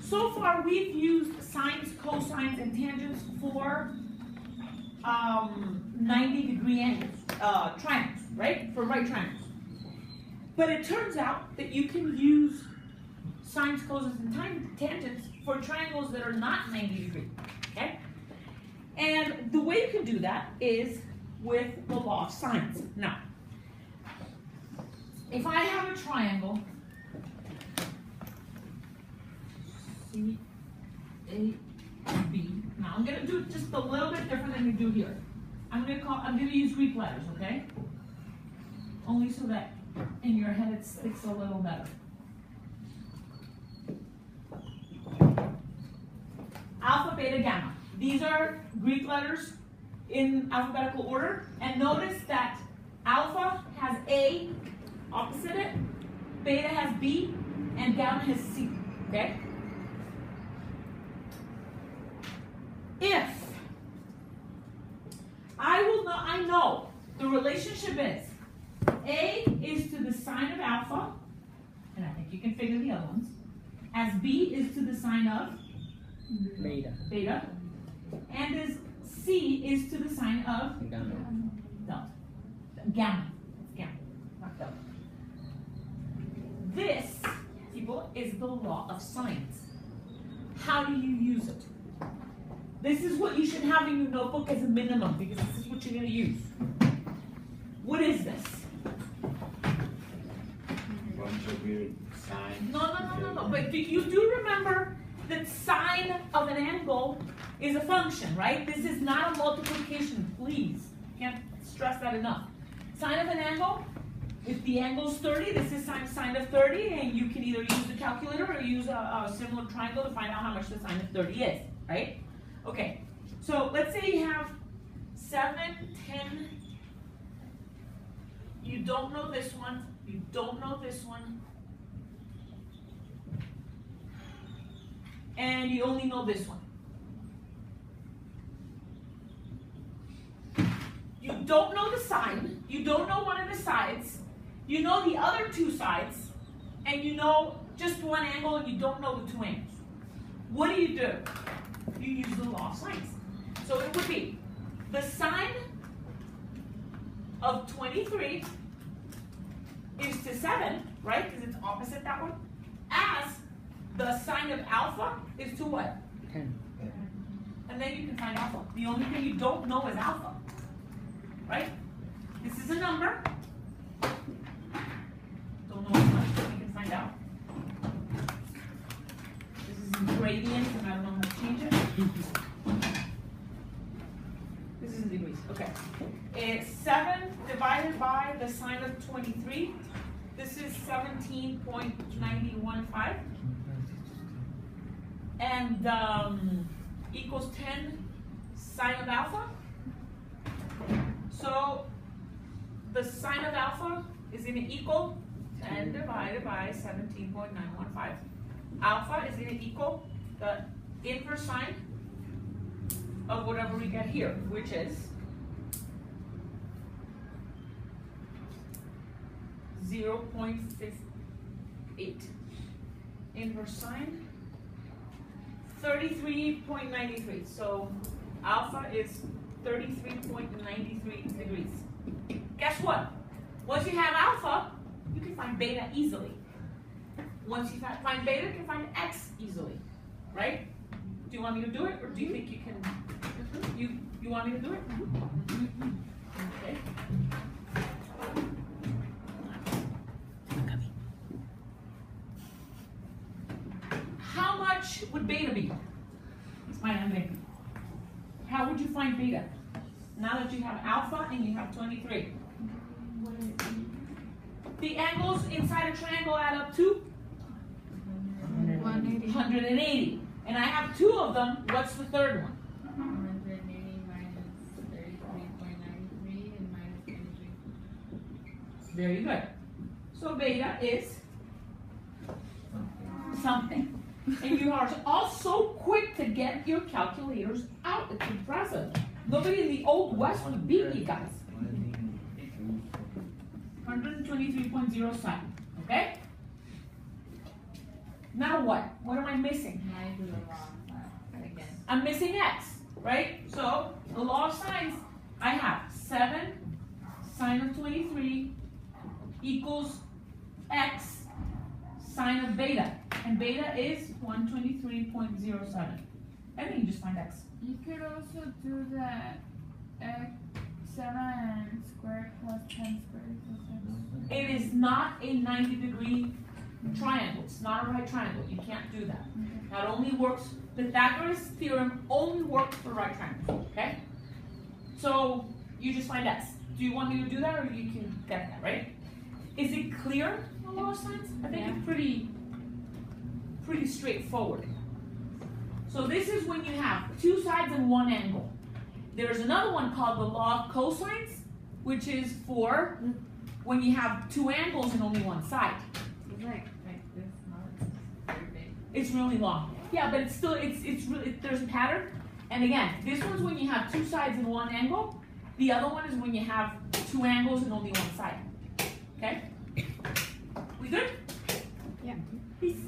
So far, we've used sines, cosines, and tangents for 90-degree angles, triangles, right? For right triangles. But it turns out that you can use sines, cosines, and tangents for triangles that are not 90 degree, okay? And the way you can do that is with the law of sines. Now, if I have a triangle, C, A, B. Now I'm going to do it just a little bit different than you do here. I'm going to use Greek letters, okay? Only so that in your head it sticks a little better. Alpha, beta, gamma. These are Greek letters in alphabetical order. And notice that alpha has A opposite it, beta has B, and gamma has C, okay? If I know the relationship is A is to the sine of alpha, and I think you can figure the other ones, as B is to the sine of beta, and as C is to the sine of delta. Gamma, not delta. This, people, is the law of sines. How do you use it? This is what you should have in your notebook as a minimum, because this is what you're going to use. What is this? A bunch of weird signs. No. But you do remember that sine of an angle is a function, right? This is not a multiplication, please. Can't stress that enough. Sine of an angle, if the angle is 30, this is sine of 30, and you can either use the calculator or use a similar triangle to find out how much the sine of 30 is, right? Okay, so let's say you have 7, 10, you don't know this one, you don't know this one, and you only know this one. You don't know the sine, you don't know one of the sides, you know the other two sides, and you know just one angle and you don't know the two angles. What do? You use the law of sines. So it would be the sine of 23 is to 7, right? Because it's opposite that one. As the sine of alpha is to what? 10. And then you can find alpha. The only thing you don't know is alpha, right? This is a number. Don't know as much, but you can find out. This is in gradients, and I don't know how to change it. This is in degrees. Okay. It's 7 divided by the sine of 23. This is 17.915. And equals 10 sine of alpha. So the sine of alpha is going to equal 10 divided by 17.915. Alpha is going to equal the inverse sine of whatever we get here, which is 0.58. Inverse sine 33.93. So alpha is 33.93 degrees. Guess what? Once you have alpha, you can find beta easily. Once you find beta, you can find x easily, right? Do you want me to do it, or do you think you can? You want me to do it? Okay. How much would beta be? It's my ending. How would you find beta? Now that you have alpha and you have 23. The angles inside a triangle add up to 180. And I have 2 of them. What's the third one? 180 minus 33.93 and minus 23. Very good. So beta is something. And you are all so quick to get your calculators out. It's impressive. Nobody in the Old West would beat you guys. 123.07, okay? Now what? What am I missing? Now you do the wrong side again. I'm missing x, right? So the law of sines, I have 7 sine of 23 equals x sine of beta. And beta is 123.07. And then you just find x. You could also do that 7 squared plus 10 squared plus 7. It is not a 90-degree triangle. It's not a right triangle. You can't do that. That only works, Pythagoras theorem only works for right triangles, okay? So you just find x. Do you want me to do that, or you can get that, right? Is it clear, the law of sines? I think it's pretty straightforward. So this is when you have two sides and one angle. There's another one called the law of cosines, which is for when you have two angles and only one side. It's like this, not very big. It's really long. Yeah, but it's still, there's a pattern. And again, this one's when you have two sides and one angle. The other one is when you have two angles and only one side. Okay? We good? Yeah. Peace.